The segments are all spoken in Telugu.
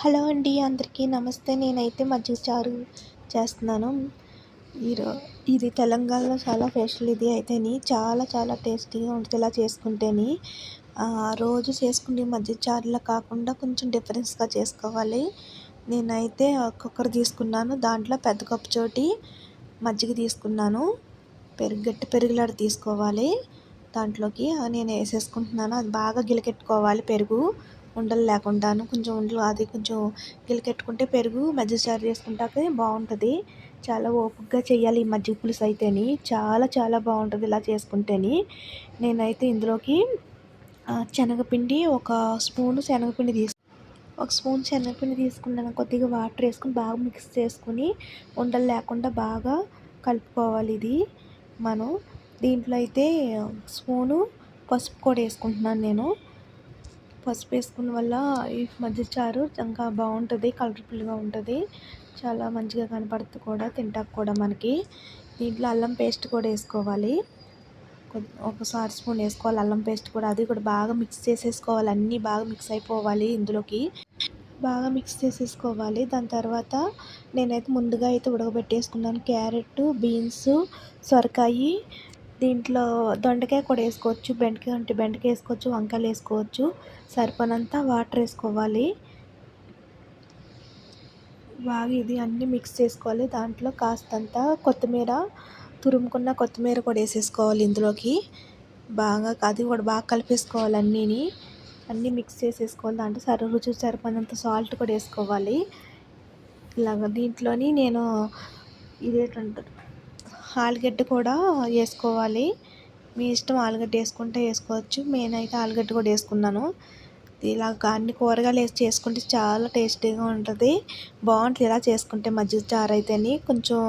హలో అండి, అందరికీ నమస్తే. నేనైతే మజ్జిగ చారు చేస్తున్నాను. ఈరో ఇది తెలంగాణలో చాలా స్పెషల్. ఇది అయితేని చాలా చాలా టేస్టీగా ఉంటుంది ఇలా చేసుకుంటేని. రోజు చేసుకునే మజ్జిగ చారులా కాకుండా కొంచెం డిఫరెన్స్గా చేసుకోవాలి. నేనైతే కుక్కర్ తీసుకున్నాను. దాంట్లో పెద్ద కప్పు చోటి మజ్జిగ తీసుకున్నాను. గట్టి పెరుగులాడ తీసుకోవాలి. దాంట్లోకి నేను వేసేసుకుంటున్నాను. అది బాగా గిలకెట్టుకోవాలి. పెరుగు ఉండలు లేకుండాను కొంచెం ఉండలు అది కొంచెం గిలకెట్టుకుంటే పెరుగు మజ్జిగ చారు చేసుకుంటాకే బాగుంటుంది. చాలా ఓపికగా చేయాలి ఈ మజ్జిగ పులుసు అయితేని. చాలా చాలా బాగుంటుంది ఇలా చేసుకుంటేని. నేనైతే ఇందులోకి శనగపిండి ఒక స్పూను శనగపిండి తీసుకున్నాను. కొద్దిగా వాటర్ వేసుకుని బాగా మిక్స్ చేసుకుని ఉండలు లేకుండా బాగా కలుపుకోవాలి. ఇది మనం దీంట్లో అయితే స్పూను పసుపు కూడా వేసుకుంటున్నాను నేను. పసుపు వేసుకున్న వల్ల ఈ మజ్జిగ చారు ఇంకా బాగుంటుంది, కలర్ఫుల్గా ఉంటుంది, చాలా మంచిగా కనపడుతుంది కూడా తింటాక కూడా మనకి. దీంట్లో అల్లం పేస్ట్ కూడా వేసుకోవాలి. ఒకసారి స్పూన్ వేసుకోవాలి అల్లం పేస్ట్ కూడా. అది కూడా బాగా మిక్స్ చేసేసుకోవాలి. అన్నీ బాగా మిక్స్ అయిపోవాలి. ఇందులోకి బాగా మిక్స్ చేసేసుకోవాలి. దాని తర్వాత నేనైతే ముందుగా అయితే ఉడకబెట్టేసుకున్నాను క్యారెట్, బీన్స్, సొరకాయ. దీంట్లో దొండకాయ కూడా వేసుకోవచ్చు. బెండకాయ అంటే బెండకాయ వేసుకోవచ్చు, వంకాయలు వేసుకోవచ్చు. సరిపడినంత వాటర్ వేసుకోవాలి. బాగా ఇది అన్నీ మిక్స్ చేసుకోవాలి. దాంట్లో కాస్తంత కొత్తిమీర, తురుముకున్న కొత్తిమీర కూడా వేసేసుకోవాలి ఇందులోకి. బాగా అది కూడా బాగా కలిపేసుకోవాలి. అన్నీ మిక్స్ చేసేసుకోవాలి. దాంట్లో రుచికి సరిపడినంత సాల్ట్ కూడా వేసుకోవాలి. ఇలాగ దీంట్లోని నేను ఇదేంటంటారు ఆలుగడ్డ కూడా వేసుకోవాలి. మీ ఇష్టం, ఆలుగడ్డ వేసుకుంటే వేసుకోవచ్చు. నేనైతే ఆలుగడ్డ కూడా వేసుకున్నాను. ఇలాగ అన్ని కూరగాయలు వేసి చేసుకుంటే చాలా టేస్టీగా ఉంటుంది, బాగుంటుంది. ఇలా చేసుకుంటే మజ్జిగ చారు అయితేని కొంచెం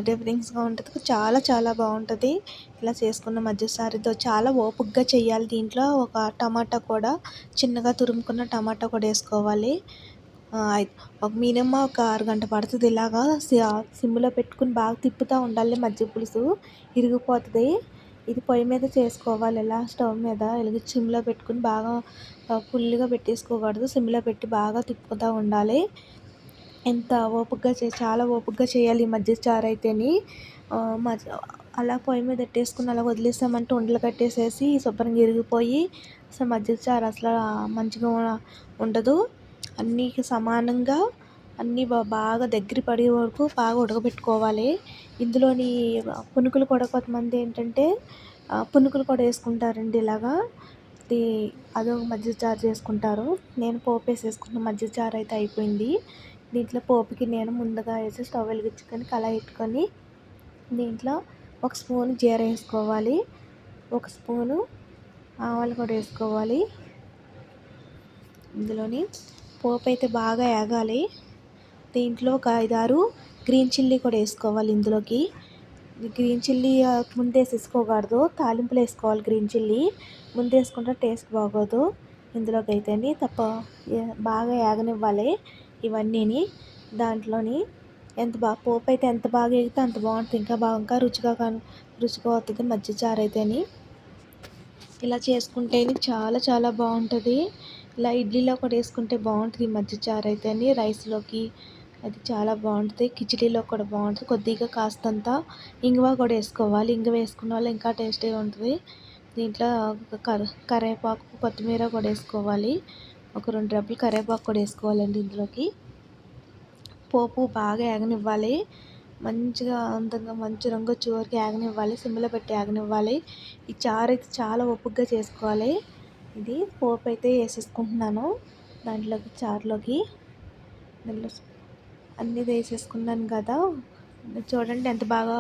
డిఫరెన్స్గా ఉంటుంది, చాలా చాలా బాగుంటుంది. ఇలా చేసుకున్న మజ్జిగ చారుతో చాలా ఓపికగా చేయాలి. దీంట్లో ఒక టమాటా కూడా చిన్నగా తురుముకున్న టమాటా కూడా వేసుకోవాలి. ఒక మినిమం ఒక అరగంట పడుతుంది. ఇలాగా సిమ్లో పెట్టుకుని బాగా తిప్పుతూ ఉండాలి. మజ్జిగ పులుసు ఇరిగిపోతుంది. ఇది పొయ్యి మీద చేసుకోవాలి. ఇలా స్టవ్ మీద సిమ్లో పెట్టుకుని బాగా ఫుల్గా పెట్టేసుకోకూడదు. సిమ్లో పెట్టి బాగా తిప్పుతూ ఉండాలి. ఎంత ఓపికగా చాలా ఓపికగా చేయాలి ఈ మజ్జిగ చారు అయితేని. అలా పొయ్యి మీద పెట్టేసుకుని అలా వదిలేసామంటే ఉండలు కట్టేసేసి శుభ్రంగా ఇరిగిపోయి అసలు మజ్జిగ చారు అసలు మంచిగా ఉండదు. అన్నీ సమానంగా అన్నీ బాగా దగ్గర పడే వరకు బాగా ఉడకబెట్టుకోవాలి. ఇందులోని పునుకులు కూడా కొంతమంది ఏంటంటే పునుకులు కూడా వేసుకుంటారండి. ఇలాగా అదొక మజ్జిగ చారు చేసుకుంటారు. నేను పోపు వేసేసుకున్న మజ్జిగ చారు అయితే అయిపోయింది. దీంట్లో పోపుకి నేను ముందుగా వేసి స్టవ్ వెలిగించుకొని కళాయి పెట్టుకొని దీంట్లో ఒక స్పూన్ జీర వేసుకోవాలి, ఒక స్పూను ఆవాలు కూడా వేసుకోవాలి. ఇందులోని పోపు అయితే బాగా వేగాలి. దీంట్లో ఒక 5-6 గ్రీన్ చిల్లీ కూడా వేసుకోవాలి. ఇందులోకి గ్రీన్ చిల్లీ ముందు వేసేసుకోకూడదు, తాలింపులు వేసుకోవాలి. గ్రీన్ చిల్లీ ముందు వేసుకుంటే టేస్ట్ బాగోదు. ఇందులోకి అయితేని బాగా వేగనివ్వాలి ఇవన్నీని. దాంట్లోని పోపు అయితే ఎంత బాగా వేగితే అంత బాగుంటుంది, ఇంకా రుచిగా అవుతుంది మజ్జిగ చారు అయితేని. ఇలా చేసుకుంటేనే చాలా చాలా బాగుంటుంది. ఇలా ఇడ్లీలో కూడా వేసుకుంటే బాగుంటుంది మజ్జిగ చారు అయితేని. రైస్లోకి అది చాలా బాగుంటుంది, కిచిడీలో కూడా బాగుంటుంది. కొద్దిగా కాస్తంత ఇంగువ కూడా వేసుకోవాలి. ఇంగువ వేసుకున్న వాళ్ళు ఇంకా టేస్టీగా ఉంటుంది. దీంట్లో కరివేపాకు, కొత్తిమీర కూడా వేసుకోవాలి. ఒక 2 రెబ్బలు కరివేపాకు కూడా వేసుకోవాలండి ఇందులోకి. పోపు బాగా వేగనివ్వాలి. మంచిగా అందంగా మంచి రంగు వచ్చే వరకు వేగనివ్వాలి. సిమ్లో పెట్టి వేగనివ్వాలి. ఈ చారు అయితే చాలా ఓపికగా చేసుకోవాలి. ఇది పోపు అయితే వేసేసుకుంటున్నాను దాంట్లోకి, చారులోకి. అన్నీ వేసేసుకున్నాను కదా. చూడండి ఎంత బాగా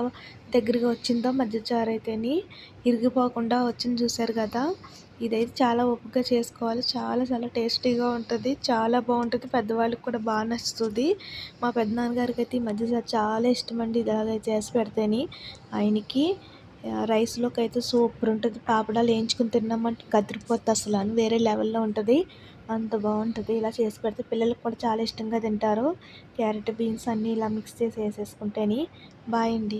దగ్గరగా వచ్చిందో మజ్జిగ చారు అయితేని. ఇరిగిపోకుండా వచ్చింది చూసారు కదా. ఇదైతే చాలా ఓపికగా చేసుకోవాలి. చాలా చాలా టేస్టీగా ఉంటుంది, చాలా బాగుంటుంది. పెద్దవాళ్ళకి కూడా బాగా నచ్చుతుంది. మా పెద్దనాన్నగారికి అయితే ఈ మజ్జిగ చారు చాలా ఇష్టం అండి. ఇలాగ చేసి పెడితేని ఆయనకి రైస్లోకి అయితే సూపర్ ఉంటుంది. పాపడాలు వేయించుకుని తిన్నామంటే కదిరిపోతుంది అసలు అని వేరే లెవెల్లో ఉంటుంది, అంత బాగుంటుంది. ఇలా చేసి పెడితే పిల్లలకు కూడా చాలా ఇష్టంగా తింటారు. క్యారెట్, బీన్స్ అన్నీ ఇలా మిక్స్ చేసి వేసేసుకుంటేని. బాయ్ అండి.